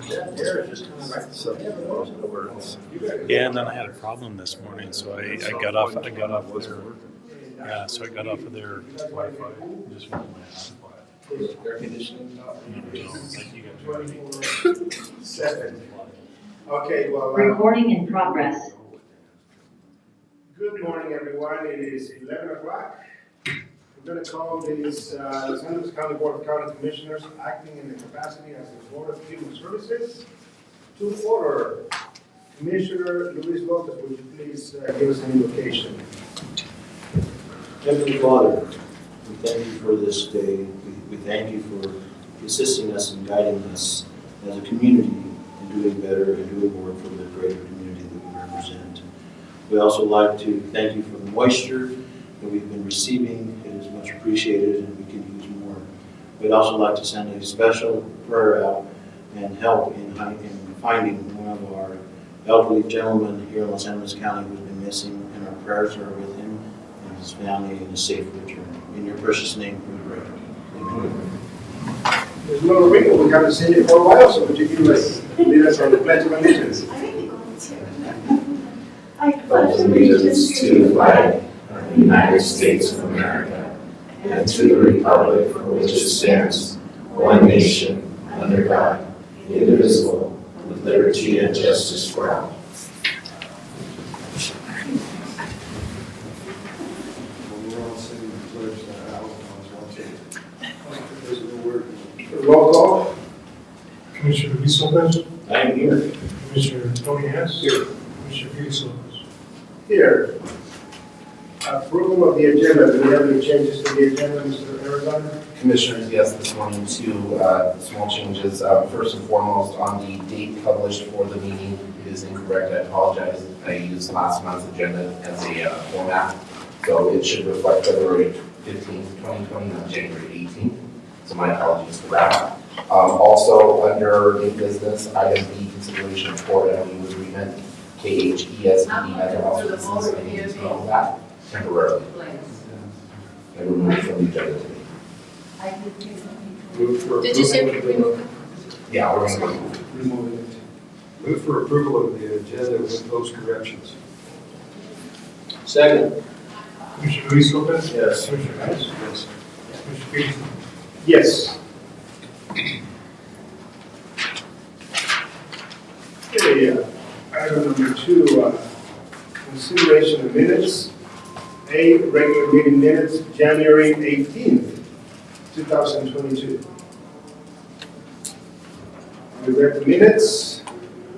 Yeah, and then I had a problem this morning, so I got off. I got off there. Yeah, so I got off of their Wi-Fi. Just went my Air conditioning. Okay, well. Recording in progress. Good morning, everyone. It is 11 o'clock. We're going to call this Los Angeles County Board of County Commissioners acting in the capacity as the Board of Human Services to order. Commissioner Luis Lopez, would you please give us an invocation? Heavenly Father, we thank you for this day. We thank you for assisting us and guiding us as a community in doing better and doing more for the greater community that we represent. We also like to thank you for the moisture that we've been receiving. It is much appreciated and we can use more. We'd also like to send a special prayer out and help in finding one of our elderly gentlemen here in Los Angeles County who's been missing, and our prayers are with him and his family in a safe return. In your precious name we pray. Amen. There's no Rico, we haven't seen you for a while, so would you give us lead us on the Pledge of Allegiance? I pledge allegiance to the flag of the United States of America and to the republic for which it stands, one nation, under God, indivisible, with liberty and justice for all. Roll call. Commissioner Luis Lopez. I am here. Commissioner Tony Hess. Here. Commissioner Felix Lopez. Here. Approval of the agenda. Do we have any changes to the agenda, Mr. Aragon? Commissioners, yes, this morning, two small changes. First and foremost, on the date published for the meeting, it is incorrect. I apologize. I used last month's agenda as a format, so it should reflect February 15th, 2020, not January 18th. So my apologies for that. Also, under new business, item B, consideration of Port MOU agreement, KHESD mental health services, I need to table that temporarily. I removed from the agenda today. Did you say remove it? Yeah, we're going to Remove it. Move for approval of the agenda with those corrections. Second. Commissioner Luis Lopez. Yes. Commissioner Hess. Yes. Commissioner Felix. Yes. Okay, item number 2, consideration of minutes. A, regular meeting minutes, January 18th, 2022. We read the minutes.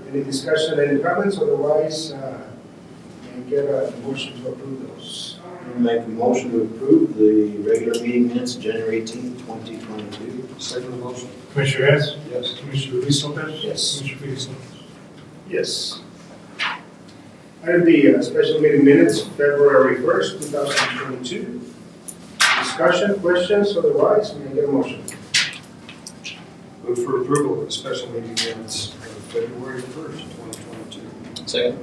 Any discussion, any comments? Otherwise, can I get a motion to approve those? I make a motion to approve the regular meeting minutes, January 18th, 2022. Second motion. Commissioner Hess. Yes. Commissioner Luis Lopez. Yes. Commissioner Felix Lopez. Yes. Item B, special meeting minutes, February 1st, 2022. Discussion, questions, otherwise, may I get a motion? Move for approval of the special meeting minutes of February 1st, 2022. Second.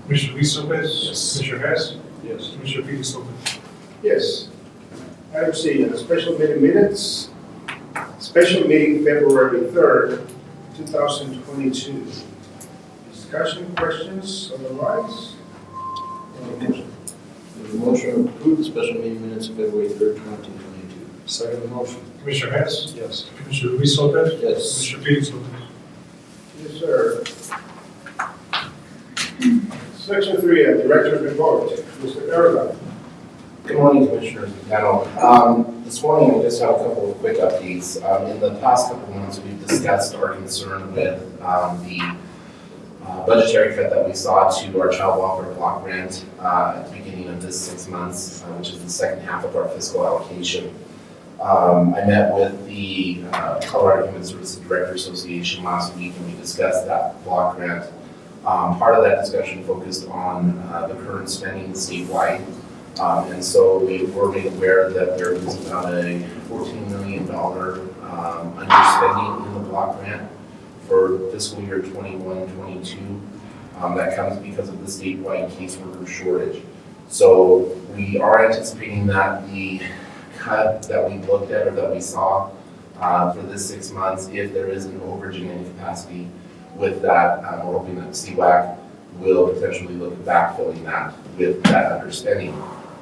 Commissioner Luis Lopez. Yes. Commissioner Hess. Yes. Commissioner Felix Lopez. Yes. Item C, special meeting minutes, special meeting February 3rd, 2022. Discussion, questions, otherwise? Motion. The motion to approve the special meeting minutes of February 3rd, 2022. Second motion. Commissioner Hess. Yes. Commissioner Luis Lopez. Yes. Commissioner Felix Lopez. Yes, sir. Section 3, Director's Report. Mr. Aragon. Good morning, Commissioners and panel. This morning, I just have a couple of quick updates. In the past couple of months, we've discussed our concern with the budgetary cut that we saw to our child welfare block grant at the beginning of this 6 months, which is the second half of our fiscal allocation. I met with the Colorado Human Services Director Association last week, and we discussed that block grant. Part of that discussion focused on the current spending statewide. And so we were made aware that there was about a $14 million underspending in the block grant for fiscal year 21-22. That comes because of the statewide caseworker shortage. So we are anticipating that the cut that we looked at or that we saw for this 6 months. If there is an overage in any capacity with that, we're hoping that CWAC will potentially look at backfilling that with that underspending.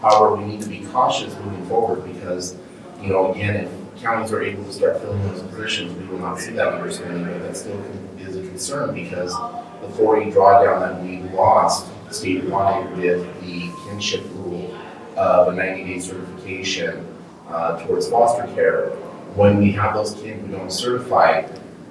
However, we need to be cautious moving forward because, again, if counties are able to start filling those positions, we will not see that underspending, but that still is a concern because the 4E drawdown that we lost statewide with the kinship rule of a 90-day certification towards foster care, when we have those kids we don't certify,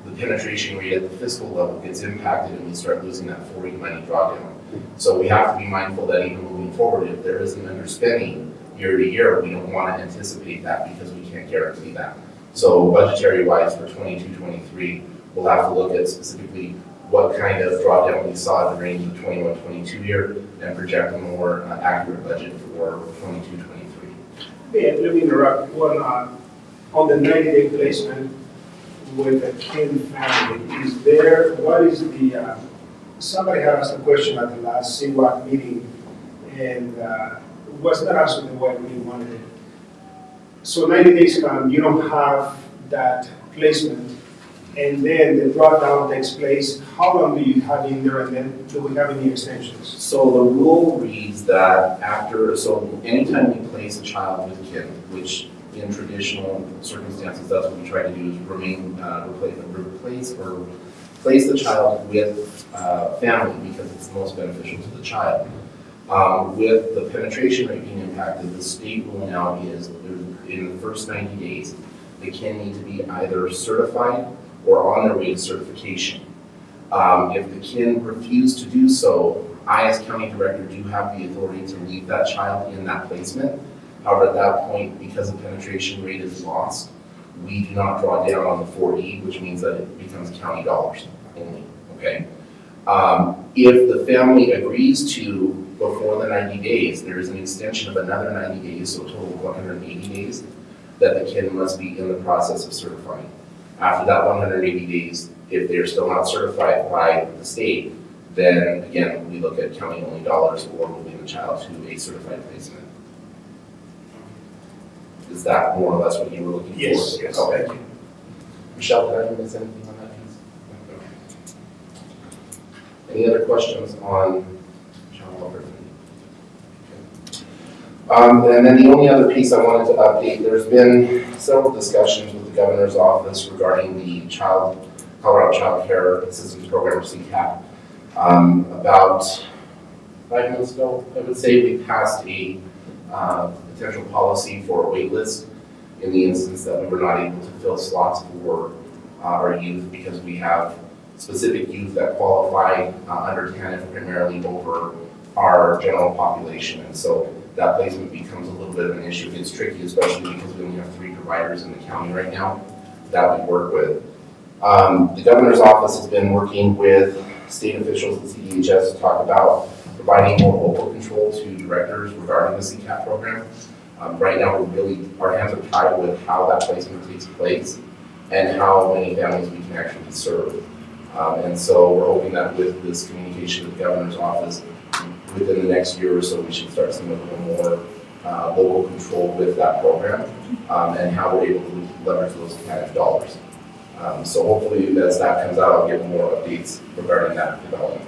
the penetration rate at the fiscal level gets impacted and we start losing that 4E money drawdown. So we have to be mindful that even moving forward, if there is an underspending year to year, we don't want to anticipate that because we can't guarantee that. So budgetary wise for 22-23, we'll have to look at specifically what kind of drawdown we saw in the range of 21-22 year and project a more accurate budget for 22-23. Yeah, let me interrupt. On the 90-day placement with the Kin family, what is the, somebody had asked a question at the last CWAC meeting and was not answered the way we wanted it. So 90 days come, you don't have that placement, and then the drawdown takes place. How long do you have in there, and then do we have any extensions? So the rule reads that anytime we place a child with kin, which in traditional circumstances, that's what we try to do is place the child with family because it's most beneficial to the child. With the penetration rate being impacted, the state rule now is in the first 90 days, the kin need to be either certified or on their way to certification. If the kin refuse to do so, I as county director do have the authority to leave that child in that placement. However, at that point, because the penetration rate is lost, we do not draw down on the 4E, which means that it becomes county dollars only, okay? If the family agrees to, before the 90 days, there is an extension of another 90 days, so a total of 180 days, that the kin must be in the process of certifying. After that 180 days, if they're still not certified by the state, then again, we look at county only dollars or moving the child to a certified placement. Is that more or less what you were looking for? Yes. Okay. Thank you. Michelle, did I miss anything on that piece? Any other questions on child welfare? And then the only other piece I wanted to update, there's been several discussions with the governor's office regarding the Colorado Child Care Assistance Program, or CCAP. About 5 months ago, I would say, we passed a potential policy for a wait list in the instance that we were not able to fill slots for our youth because we have specific youth that qualify under TANF primarily over our general population. And so that placement becomes a little bit of an issue. It gets tricky, especially because we only have 3 providers in the county right now that we work with. The governor's office has been working with state officials at LAC-DHS to talk about providing more local control to directors regarding the CCAP program. Right now, our hands are tied with how that placement takes place and how many families we can actually serve. And so we're hoping that with this communication with the governor's office, within the next year or so, we should start seeing a little more local control with that program and how we're able to leverage those kind of dollars. So hopefully as that comes out, I'll give more updates regarding that development.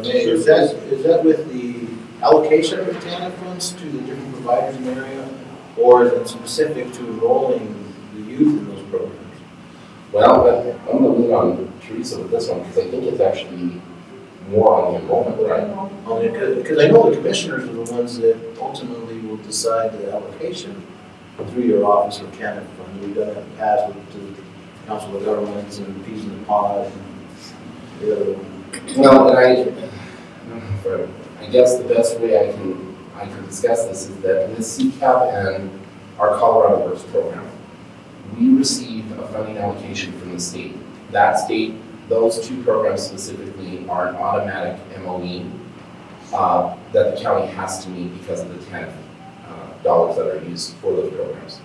Is that with the allocation of the TANF funds to the different providers in the area, or is it specific to enrolling the youth in those programs? Well, I'm going to lean on Teresa with this one because I think it's actually more on the enrollment, right? Because I know the commissioners are the ones that ultimately will decide the allocation through your office of TANF funds. We've done that in the past with the Council of Governments and Peas in the Pod and the other one. Well, and I guess the best way I can discuss this is that with CCAP and our Colorado Works program, we receive a funding allocation from the state. That state, those 2 programs specifically are an automatic MOE that the county has to meet because of the TANF dollars that are used for those programs.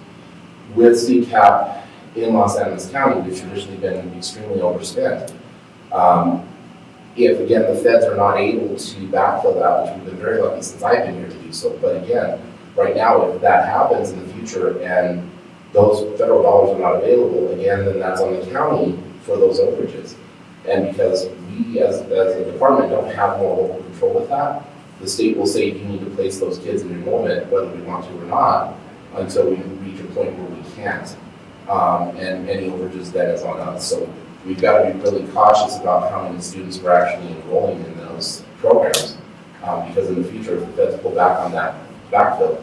With CCAP in Los Angeles County, we've traditionally been extremely overspent. If, again, the feds are not able to backfill that, which we've been very lucky since I've been here to do so, but again, right now, if that happens in the future and those federal dollars are not available, again, then that's on the county for those overages. And because we, as a department, don't have more local control with that, the state will say you need to place those kids in enrollment, whether we want to or not, until we reach a point where we can't. And any overages then is on us. So we've got to be really cautious about how many students we're actually enrolling in those programs. Because in the future, if the feds pull back on that backfill,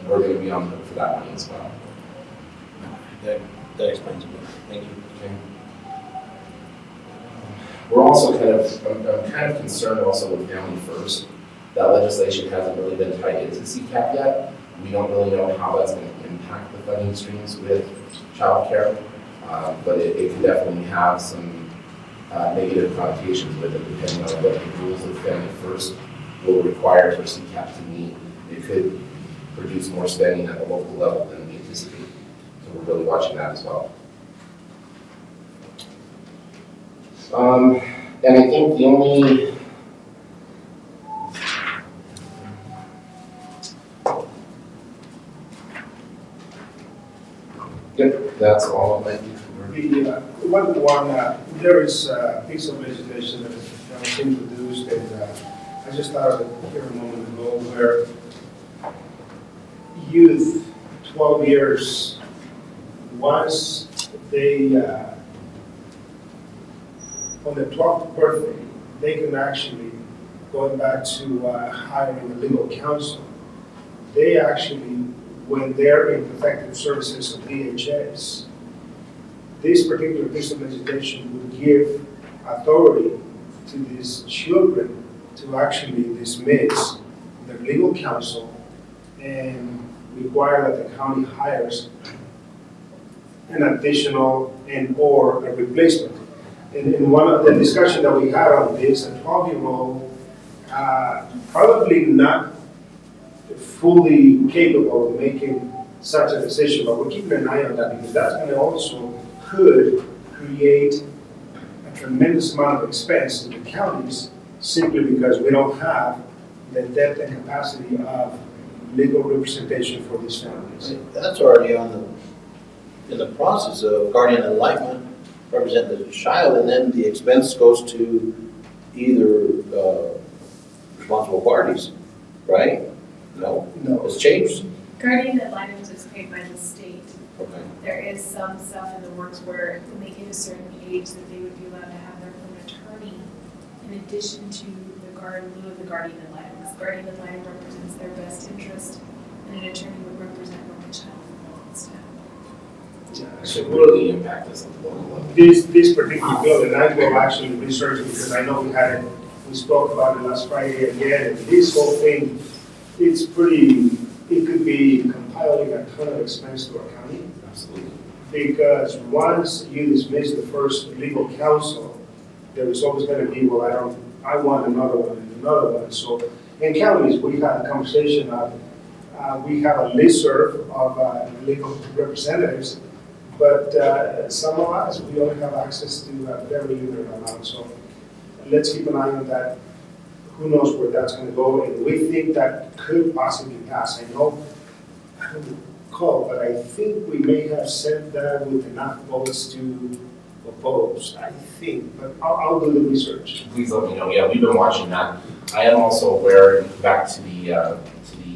we're going to be on the hook for that money as well. That explains it. Thank you. Okay. We're also I'm kind of concerned also with Family First. That legislation hasn't really been tied into CCAP yet. We don't really know how that's going to impact the funding streams with childcare, but it could definitely have some negative connotations with it, depending on what the rules of Family First will require for CCAP to meet. It could produce more spending at the local level than we anticipate. So we're really watching that as well. And I think the only that's all I think. There is a piece of legislation that was introduced, and I just thought of it here a moment ago, where youth, 12 years, once they, on their 12th birthday, they can actually, going back to hiring a legal counsel, they actually, when they're in protective services of DHS, this particular piece of legislation would give authority to these children to actually dismiss their legal counsel and require that the county hires an additional and or a replacement. In one of the discussion that we had on this, a 12-year-old, probably not fully capable of making such a decision, but we're keeping an eye on that because that's going to also could create a tremendous amount of expense in the counties simply because we don't have the depth and capacity of legal representation for these families. That's already in the process of guardian ad litem, represent the child, and then the expense goes to either responsible parties, right? No, it's changed. Guardian ad litem is paid by the state. Okay. There is some stuff in the works where when they get a certain age that they would be allowed to have their own attorney in addition to the guardian ad litem. Because guardian ad litem represents their best interest, and an attorney would represent what the child wants to have. It should really impact us at the local level. This particular bill, and I will actually research it because I know we spoke about it last Friday again, and this whole thing, it could be compiling a ton of expense to our county. Absolutely. Because once you dismiss the first legal counsel, there is always going to be, well, I want another one and another one. So in counties, we had a conversation of, we have a listserv of legal representatives, but some of us, we only have access to a very limited amount. So let's keep an eye on that. Who knows where that's going to go, and we think that could possibly pass. I know, I don't recall, but I think we may have said that with enough votes to oppose, I think, but I'll do the research. Please let me know. Yeah, we've been watching that. I am also aware, back to the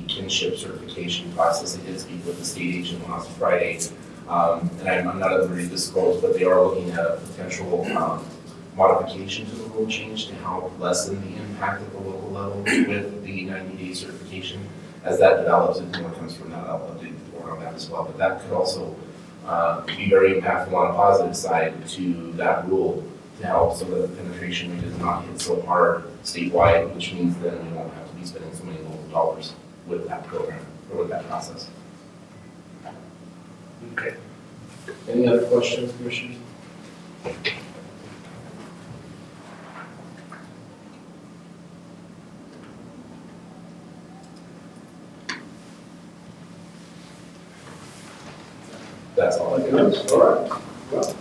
Kinship Certification process, I did speak with the state agent last Friday, and I'm not at liberty to disclose, but they are looking at a potential modification to the rule change to help lessen the impact at the local level with the 90-day certification. As that develops, if more comes from that, I'll update the board on that as well. But that could also be very impactful on a positive side to that rule to help so that the penetration rate is not hit so hard statewide, which means then we won't have to be spending so many local dollars with that program or with that process. Okay. Any other questions, Commissioners? That's all I can do. All right. Well,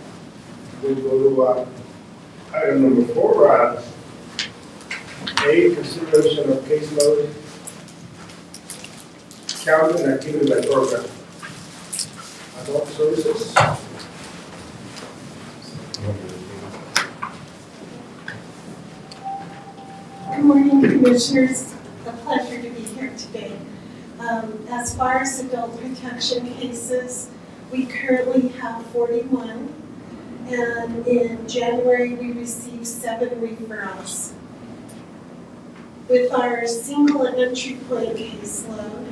we'll go to item number 4, A, consideration of caseload, count and activity by program. Adult Services. Good morning, Commissioners. A pleasure to be here today. As far as adult protection cases, we currently have 41, and in January we received 7 referrals. With our single entry point caseload,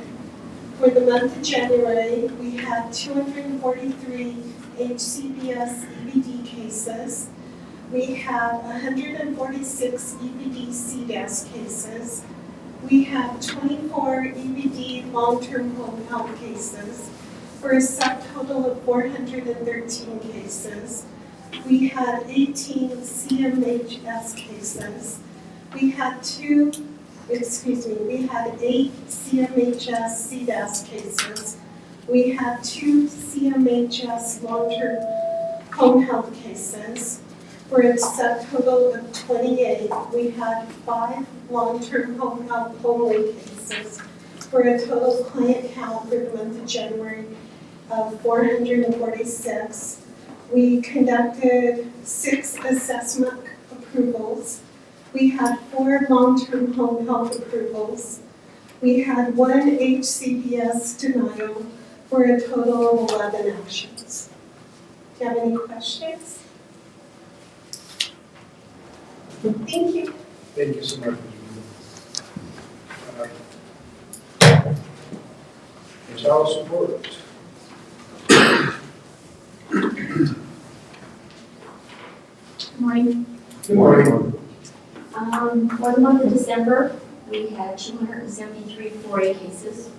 for the month of January, we had 243 HCBS EBD cases. We had 146 EBD CDAS cases. We have 24 EBD long-term home health cases for a subtotal of 413 cases. We had 18 CMHS cases. We had 8 CMHS CDAS cases. We had 2 CMHS long-term home health cases. For a subtotal of 28, we had 5 long-term home health only cases for a total client count for the month of January of 446. We conducted 6 assessment approvals. We had 4 long-term home health approvals. We had 1 HCBS denial for a total of 11 actions. Do you have any questions? Thank you. Thank you so much. Child support. Good morning. Good morning. For the month of December, we had 273 4A cases,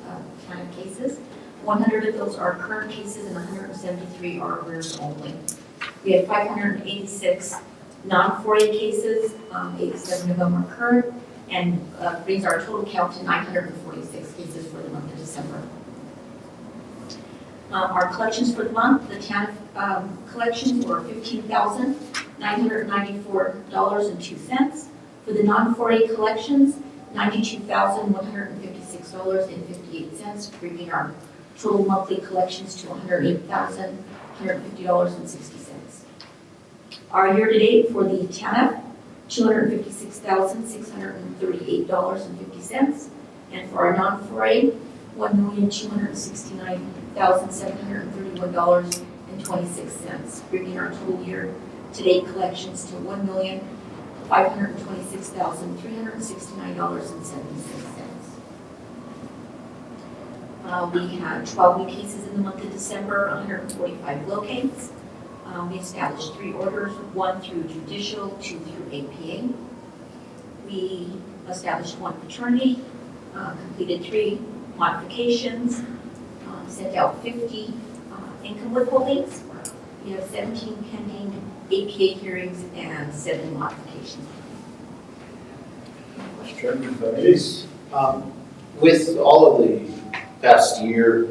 counted cases. 100 of those are current cases and 173 are arrears only. We had 586 non-4A cases, 87 of them are current, and brings our total count to 946 cases for the month of December. Our collections for the month, the TANF collections were $15,994.02. For the non-4A collections, $92,156.58, bringing our total monthly collections to $108,150.60. Our year-to-date for the TANF, $256,638.50, and for our non-4A, $1,269,731.26, bringing our total year-to-date collections to $1,526,369.76. We had 12 new cases in the month of December, 145 locates. We established 3 orders, 1 through judicial, 2 through APA. We established 1 paternity, completed 3 modifications, sent out 50 income withholdings. We have 17 pending APA hearings and 7 modifications. Mr. Chairman, Please. with all of the past year,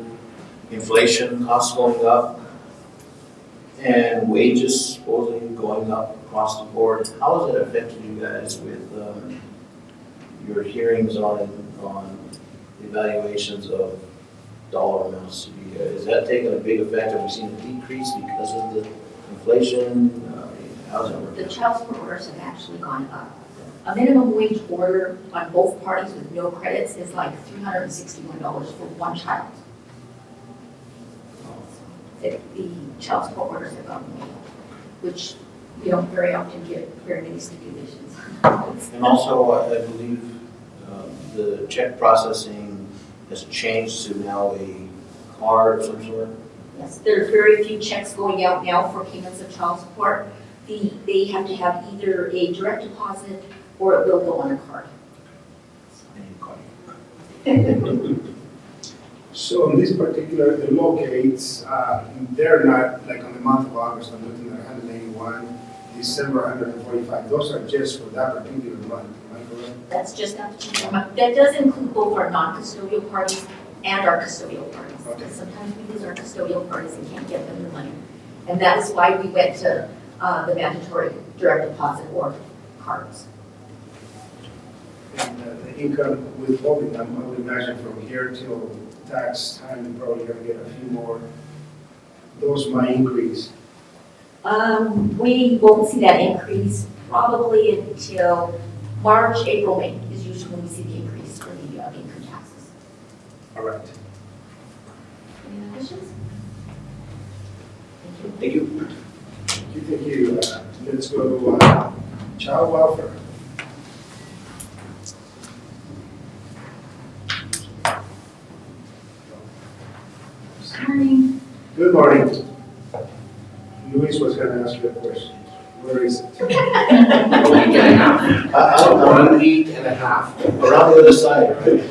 inflation costs going up, and wages supposedly going up across the board, how has it affected you guys with your hearings on evaluations of dollar amounts to be? Is that taking a big effect? Have we seen a decrease because of the inflation? How's that working? The child support orders have actually gone up. A minimum wage order on both parties with no credits is like $361 for 1 child. The child support orders have gone up, which we don't very often get very many stipulations. And also, I believe the check processing has changed to now a card of some sort. Yes, there's very few checks going out now for payments of child support. They have to have either a direct deposit or it will go on a card. So in this particular, the locates, they're not, like on the month of August, I'm looking at 181, December 145. Those are just for that particular month, am I correct? That's just that particular month. That does include both our non-custodial parties and our custodial parties. Okay. Sometimes we lose our custodial parties and can't get them the money. And that is why we went to the mandatory direct deposit or cards. And the income withholding, I would imagine from here till tax time, you're probably going to get a few more those might increase? We won't see that increase probably until March, April, May is usually when we see the increase for the income taxes. All right. Any other questions? Thank you. Thank you. Let's go to child welfare. Morning. Good morning. Luis was going to ask you a question. Where is it? A week and a half. I don't know, 1 week and a half. around the other side, right?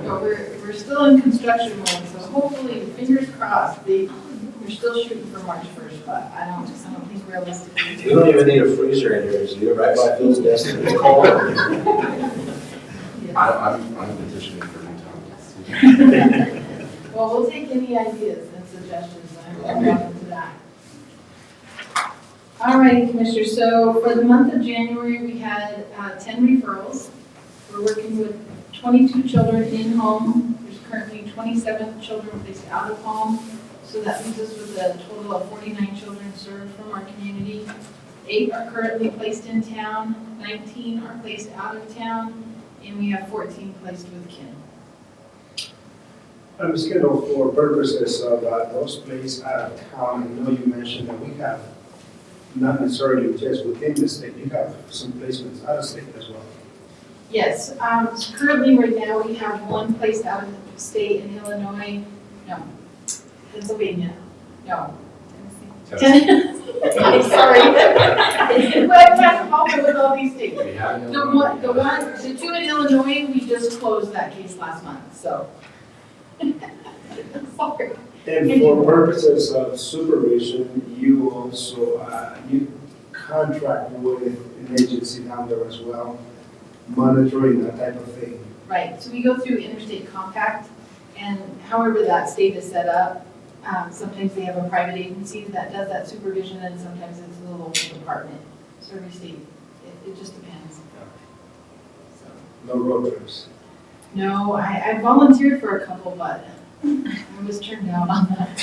Well, we're still in construction mode, so hopefully, fingers crossed, we're still shooting for March 1st, but I don't think realistically. We don't even need a freezer in here, so you're right by Phil's desk. It's cold. I'm petitioning for new times. Well, we'll take any ideas and suggestions, I'm welcome to that. All right, Commissioner, so for the month of January, we had 10 referrals. We're working with 22 children in home. There's currently 27 children placed out of home. So that leaves us with a total of 49 children served from our community. 8 are currently placed in town, 19 are placed out of town, and we have 14 placed with kin. Ms. Kendall, for purposes of those placed out of town, I know you mentioned that we have, not necessarily just within the state, you have some placements out of state as well. Yes, so currently right now we have 1 placed out of the state in Illinois, no, Pennsylvania, no. I'm sorry. Well, I'm having problem with all these states. The 2 in Illinois, we just closed that case last month, so. Sorry. And for purposes of supervision, you also, you contract with an agency down there as well, monitoring that type of thing. Right, so we go through interstate compact, and however that state is set up, sometimes they have a private agency that does that supervision, and sometimes it's the local department. So every state, it just depends. So, No road trips. no, I volunteered for a couple, but I was turned down on that.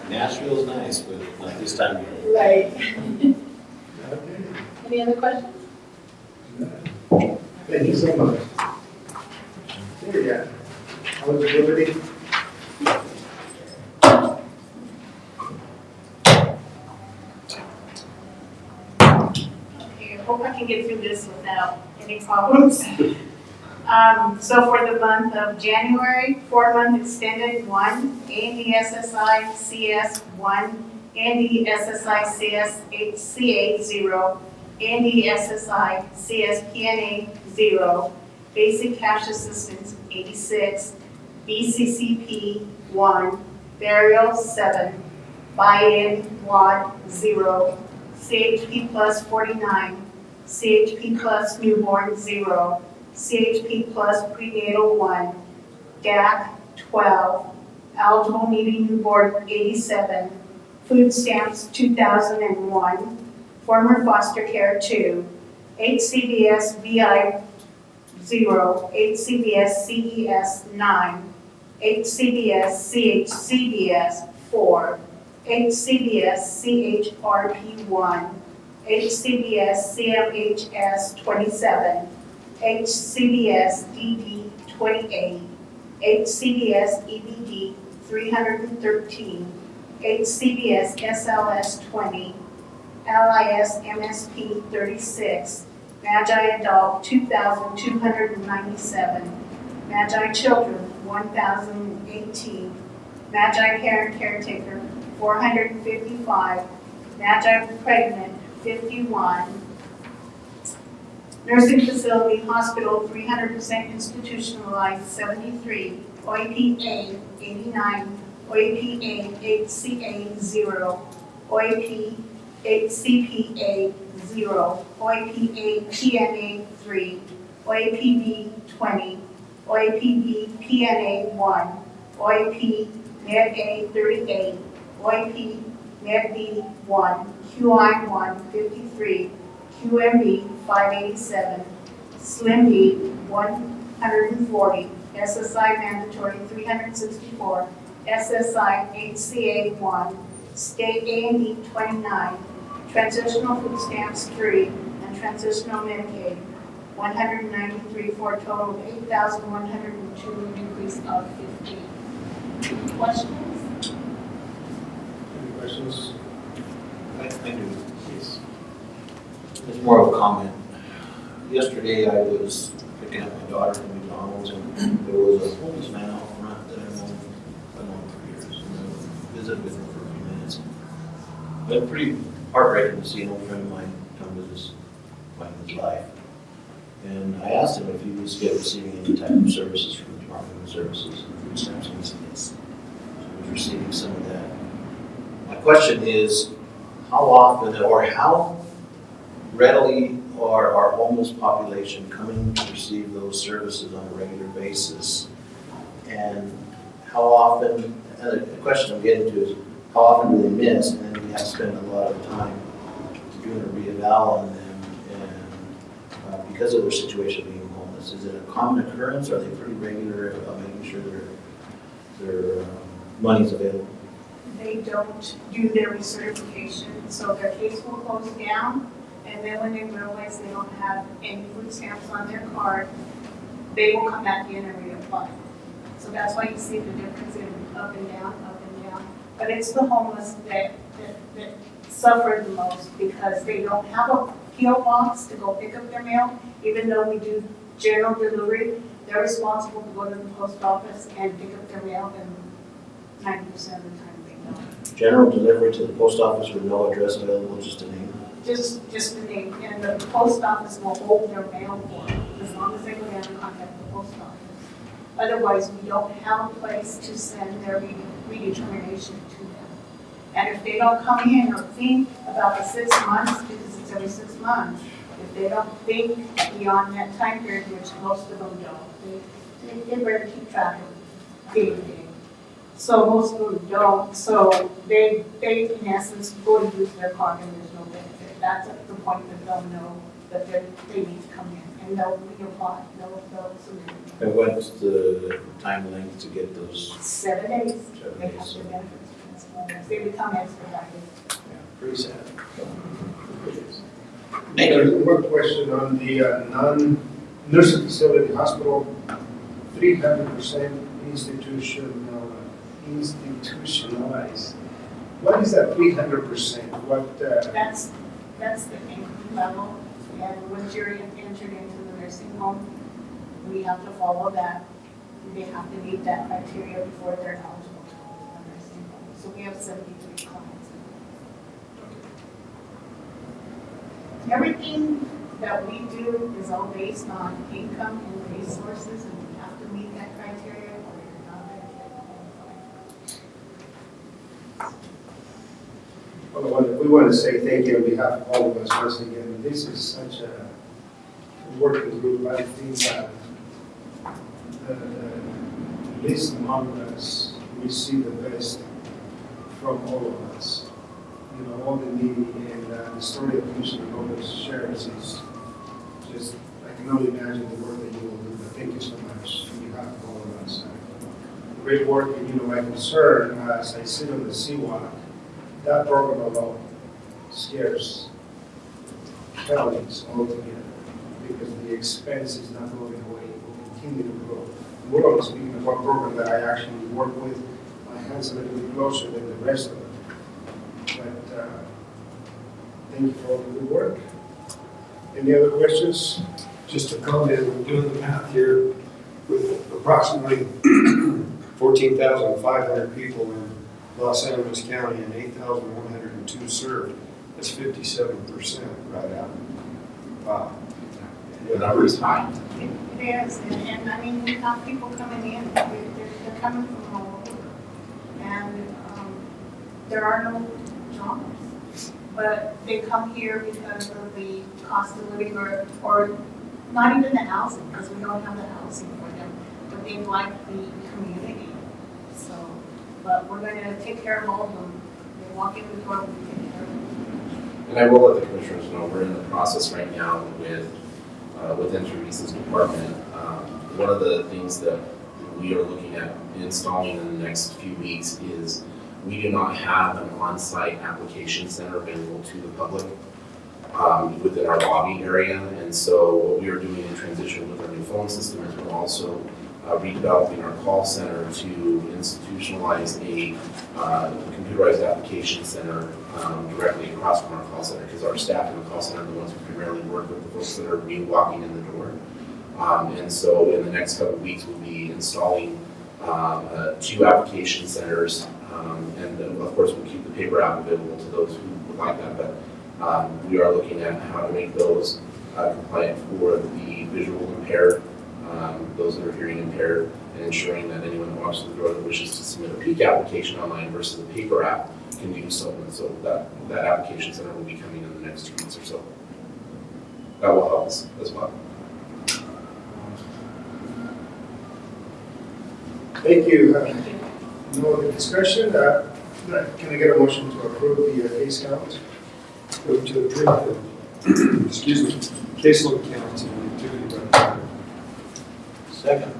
Nashville's nice, but not this time of year. Right. Okay. Any other questions? Thank you so much. There you go. Eligibility. Okay, I hope I can get through this without any problems. So for the month of January, 4-month extended 1, A&D SSI CS 1, A&D SSI CS HCA 0, A&D SSI CS PNA 0, Basic Cash Assistance 86, BCCP 1, Burial 7, Buy-in WAD 0, CHP Plus 49, CHP Plus Newborn 0, CHP Plus Prenatal 1, DAC 12, Eligible Needy Newborn 87, Food Stamps 2001, Former Foster Care 2, HCBS VI 0, HCBS CES 9, HCBS CHCBS 4, HCBS CHRP 1, HCBS CMHS 27, HCBS DD 28, HCBS EBD 313, HCBS SLS 20, LIS MSP 36, Magi Adult 2,297, Magi Children 1,018, Magi Parent Caretaker 455, Magi Pregnant 51, Nursing Facility Hospital 300% institutionalized 73, OAPA 89, OAPA HCA 0, OAP HCPA 0, OAPA PNA 3, OAPB 20, OAPB PNA 1, OAP NED-A 38, OAP NED-B 1, QI 1 53, QMB 587, SLIM-B 140, SSI mandatory 364, SSI HCA 1, State A&E 29, Transitional Food Stamps 3, and Transitional Medicaid 193 for a total of 8,102, an increase of 15. Questions? Any questions? I do. Yes. It's more of a comment. Yesterday, I was picking up my daughter from McDonald's, and there was a homeless man out front that I've known for years. And I visited with him for a few minutes. But it's pretty heartbreaking to see an old friend of mine come to this point in his life. And I asked him if he was receiving any type of services from the Department of Services and food stamps, and he said yes. So he was receiving some of that. My question is, how often or how readily are our homeless population coming to receive those services on a regular basis? And how often, and the question I'm getting to is, how often do they miss? And then we have to spend a lot of time doing a re-eval on them and because of their situation being homeless. Is it a common occurrence? Are they pretty regular about making sure their money's available? They don't do their recertification, so their case will close down, and then when they realize they don't have any food stamps on their card, they will come back in and reapply. So that's why you see the difference in up and down, up and down. But it's the homeless that suffer the most because they don't have a P.O. box to go pick up their mail. Even though we do general delivery, they're responsible to go to the post office and pick up their mail, and 90% of the time they don't. General delivery to the post office with no address available, just a name? Just the name, and the post office will hold their mail for them, as long as they go down and contact the post office. Otherwise, we don't have a place to send their redetermination to them. And if they don't come in or think about the 6 months, because it's every 6 months, if they don't think beyond that time period, which most of them don't, they better keep track of day to day. So most of them don't, so they in essence go to use their card and there's no benefit. That's at the point that they'll know that they need to come in and they'll reapply, they'll submit. And what's the time length to get those? 7 days. 7 They days. have their benefits transferred. They become expedited. Yeah, pretty sad. One question on the non-nursing facility hospital, 300% institutionalized. What is that 300%? What? That's the income level, and once you're entered into the nursing home, we have to follow that. They have to meet that criteria before they're eligible to go to the nursing home. So we have 73 clients. Everything that we do is all based on income and resources, and we have to meet that criteria or you're not going to get qualified. Well, we want to say thank you on behalf of all of us once again. This is such a working group. I think that the least among us receive the best from all of us. You know, all the needy, and the story of Commissioner Gomez shares is just, I can only imagine the work that you will do. But thank you so much on behalf of all of us. Great work, and my concern as I sit on the CWAC, that program alone scares counties altogether because the expense is not going away. It will continue to grow. We're only speaking of one program that I actually work with. My hands a little bit closer than the rest of them. But thank you for all the good work. Any other questions? Just a comment, we're doing the math here with approximately 14,500 people in Los Angeles County and 8,102 served. That's 57% right out. Wow. The number is high. It is, and I mean, we have people coming in, they're coming from all over. And there are no jobs, but they come here because of the cost of living or not even the housing, because we don't have the housing for them, but they like the community. So, but we're going to take care of all of them. They walk in the door, we take care of them. And I will let the commissioners know we're in the process right now with Teresa's department. One of the things that we are looking at installing in the next few weeks is we do not have an on-site application center available to the public within our lobby area. And so what we are doing in transition with our new phone system is we're also redeveloping our call center to institutionalize a computerized application center directly across from our call center, because our staff in the call center are the ones who primarily work with the folks that are new walking in the door. And so in the next couple of weeks, we'll be installing 2 application centers, and of course we'll keep the paper app available to those who would like that, but we are looking at how to make those compliant for the visual impaired, those that are hearing impaired, and ensuring that anyone who walks through the door that wishes to submit a peak application online versus a paper app can do so. And so that application center will be coming in the next 2 weeks or so. That will help us as well. Thank you. No other discussion? Can I get a motion to approve the case count? Move to approve the, excuse me, caseload counts and activity by Second.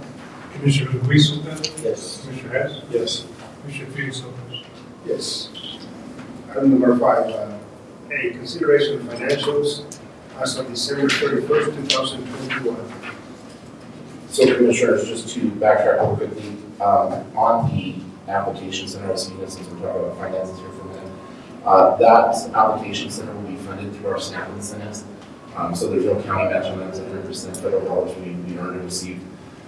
Commissioner Luis Solana? Yes. Commissioner Hess? Yes. Commissioner Felix Lopez? Yes. Item number 5, A, consideration of financials as of December 31st, 2021. So Commissioners, just to backtrack real quickly, on the application center, I see this since we're talking about finances here for a minute. That application center will be funded through our SNAP incentives. So there's no county match on that, it's 100% federal dollars we earned and received.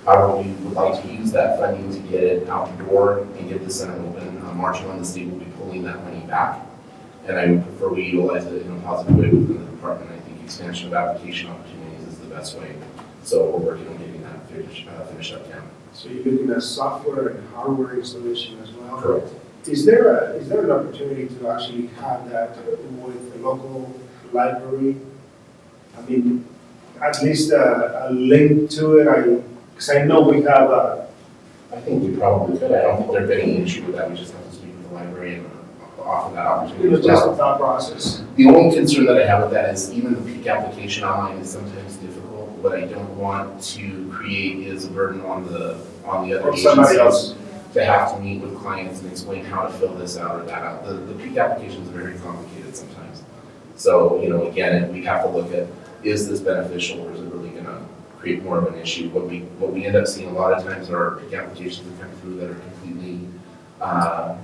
However, we would like to use that funding to get it out the door and get the center open. On March 1, the state will be pulling that money back. And I would prefer we utilize it in a positive way within the department. I think expansion of application opportunities is the best way. So we're working on getting that finished up now. So you're looking at software and hardware installation as well? Correct. Is there an opportunity to actually have that with the local library? I mean, at least a link to it, because I know we have I think we probably could. I don't think there'd be any issue with that. We just have to speak with the library and offer that opportunity. it was just a thought process. The only concern that I have with that is even the peak application online is sometimes difficult. What I don't want to create is a burden on the other Or somebody else. agencies to have to meet with clients and explain how to fill this out or that out. The peak application is very complicated sometimes. So, again, we have to look at, is this beneficial or is it really going to create more of an issue? What we end up seeing a lot of times are peak applications that come through that are completely,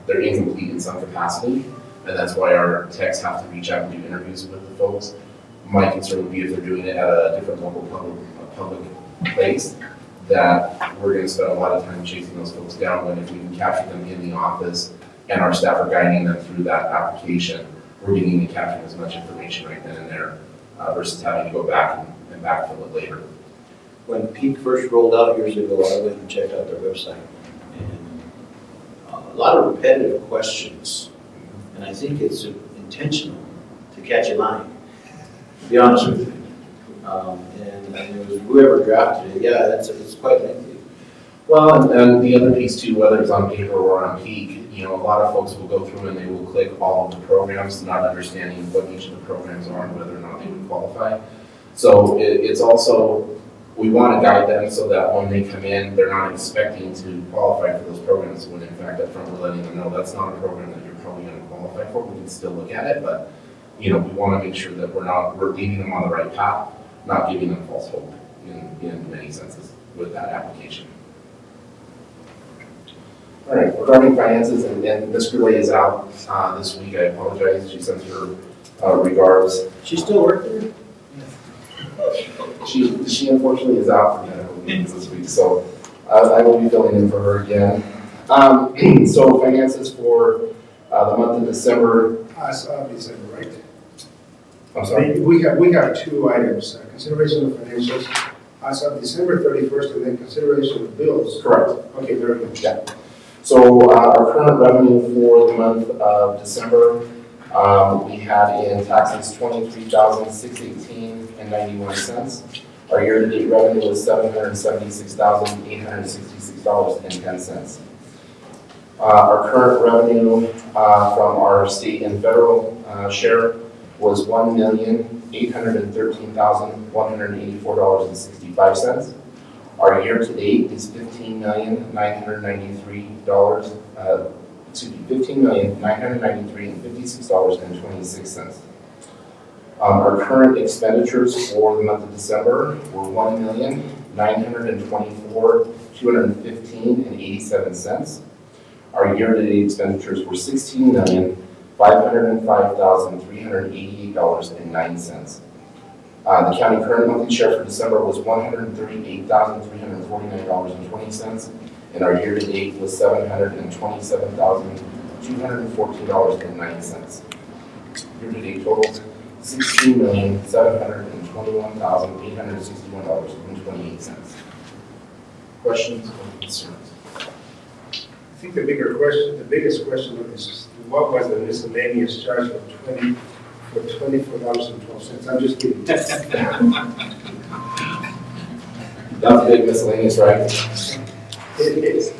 they're incomplete in some capacity. And that's why our techs have to reach out and do interviews with the folks. My concern would be if they're doing it at a different local public place, that we're going to spend a lot of time chasing those folks down, when if we can capture them in the office and our staff are guiding them through that application, we're getting and capturing as much information right then and there versus having to go back and backfill it later. When Peak first rolled out years ago, I went and checked out their website, and a lot of repetitive questions, and I think it's intentional to catch a line, to be honest with you. And it was whoever drafted it, yeah, it's quite lengthy. Well, and the other piece too, whether it's on paper or on Peak, a lot of folks will go through and they will click all of the programs, not understanding what each of the programs are and whether or not they would qualify. So it's also, we want to guide them so that when they come in, they're not expecting to qualify for those programs, when in fact up front we're letting them know that's not a program that you're probably going to qualify for. We can still look at it, but we want to make sure that we're leading them on the right path, not giving them false hope in many senses with that application. All right, regarding finances, and Ms. Goulet is out this week. I apologize. She sends her regards. She still work there? She unfortunately is out for medical reasons this week, so I will be filling in for her again. So finances for the month of December. As of December, right? I'm sorry? We have 2 items, consideration of financials as of December 31st, and then consideration of bills. Correct. Okay, very good. Yeah. So our current revenue for the month of December, we had in taxes $23,618.91. Our year-to-date revenue was $776,866.10. Our current revenue from our state and federal share was $1,813,184.65. Our year-to-date is $15,993, $15,993.56.26. Our current expenditures for the month of December were $1,924,215.87. Our year-to-date expenditures were $16,505,388.09. The county current monthly share for December was $138,349.20, and our year-to-date was $727,214.09. Year-to-date total, $16,721,861.28. Questions or concerns? I think the biggest question is, what was the miscellaneous charge for $24.12? I'm just kidding. That's a big miscellaneous, right? It is.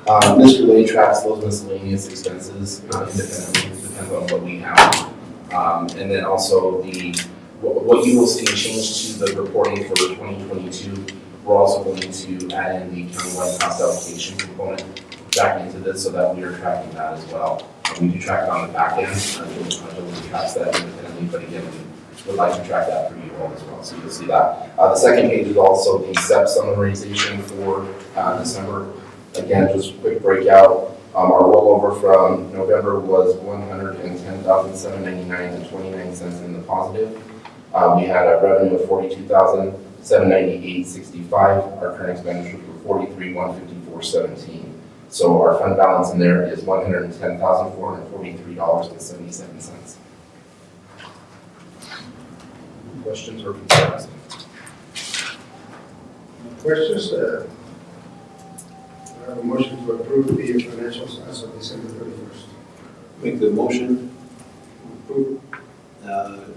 Mr. Lay tracks those miscellaneous expenses independently. It depends on what we have. And then also what you will see change to the reporting for 2022, we're also going to add in the countywide cost allocation component back into this so that we are tracking that as well. We do track it on the back end, we tracks that independently, but again, we would like to track that for you all as well, so you'll see that. The second page is also the SEP summarization for December. Again, just a quick breakout. Our rollover from November was $110,799.29 in the positive. We had a revenue of $42,798.65. Our current expenditures were $43,154.17. So our fund balance in there is $110,443.77. Questions or concerns? Questions? I have a motion to approve the financials as of December 31st. Make the motion to approve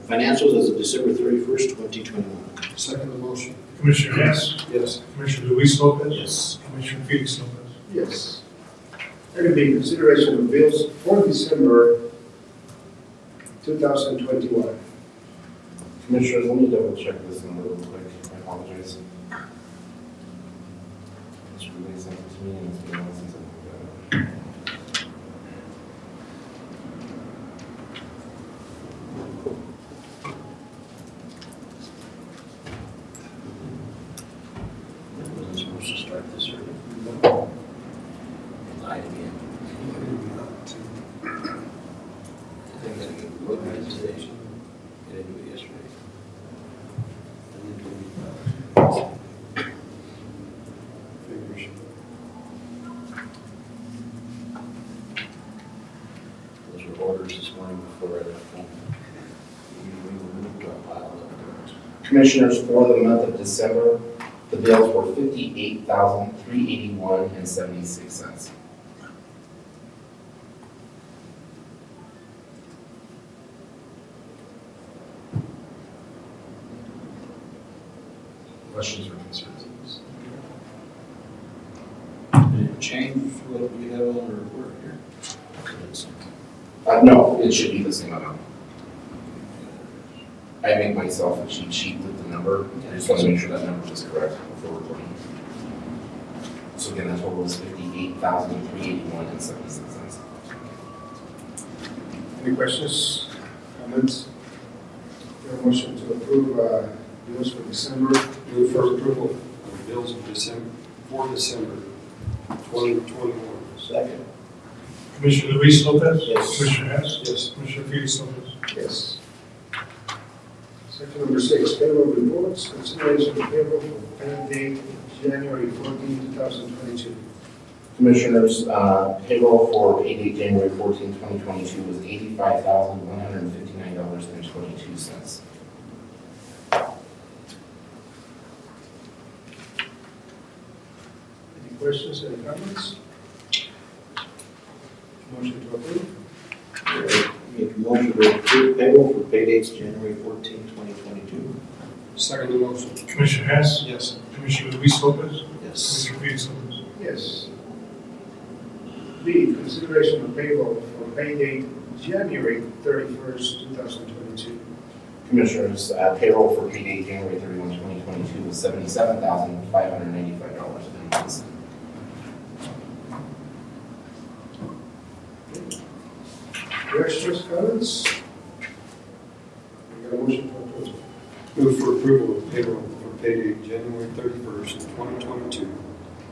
financials as of December 31st, 2021. Second the motion. Commissioner Hess, Yes. Commissioner Luis Lopez. Yes. Commissioner Felix Lopez. Yes. Item B, consideration of bills for December 2021. Commissioners, let me double check this number real quick. I apologize. It's really sent it to me and it's been a while since I looked at it. Wasn't supposed to start this early. Lied again. I think I did look at it today. I didn't do it yesterday. Those were orders this morning before I left home. We moved a pile of orders. Commissioners, for the month of December, the bills were $58,381.76. Questions or concerns? Did it change what we have on the report here? No, it should be the same amount. I make myself a cheat sheet with the number. I just want to make sure that number is correct before reporting. So again, that total is $58,381.76. Any questions, comments? Your motion to approve bills for December. Move for approval of bills of December, for December 2021. Second. Commissioner Luis Lopez. Yes. Commissioner Hess. Yes. Commissioner Felix Lopez. Yes. Section number 6, payroll reports, consideration of payroll for pay date January 14, 2022. Commissioners, payroll for pay date January 14, 2022 was $85,159.22. Any questions, any comments? Motion to approve. Make a motion to approve payroll for pay dates January 14, 2022. Second the motion. Commissioner Hess. Yes. Commissioner Luis Lopez. Yes. Commissioner Felix Lopez. Yes. B, consideration of payroll for pay date January 31st, 2022. Commissioners, payroll for pay date January 31, 2022 was $77,585. Questions, comments? We got a motion to approve. Move for approval of payroll for payday January 31st, 2022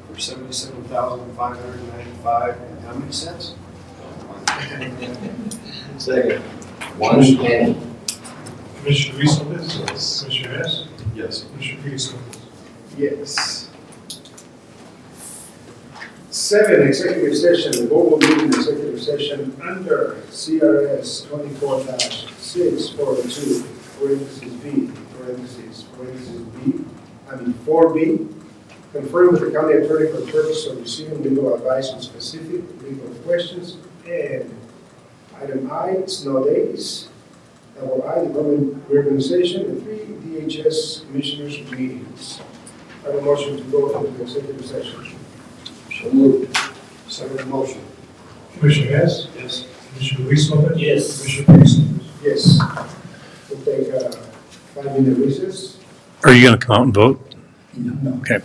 for $77,595 and how many cents? Second. 1 penny. Commissioner Luis Lopez? Commissioner Hess? Yes. Commissioner Felix Lopez? Yes. 7, executive session, the board will meet in executive session under CRS 24-642, parentheses B, parentheses, parentheses B, 4B, confirm with the county attorney for the purpose of receiving legal advice on specific legal questions, and item I, snow days, double I, department reorganization, and 3, DHS commissioners meetings. I have a motion to go into executive session. So moved. Second motion. Commissioner Hess? Yes. Commissioner Luis Lopez? Yes. Commissioner Felix Lopez? Yes. We'll take a 5-minute recess. Are you going to come out and vote? No. Okay.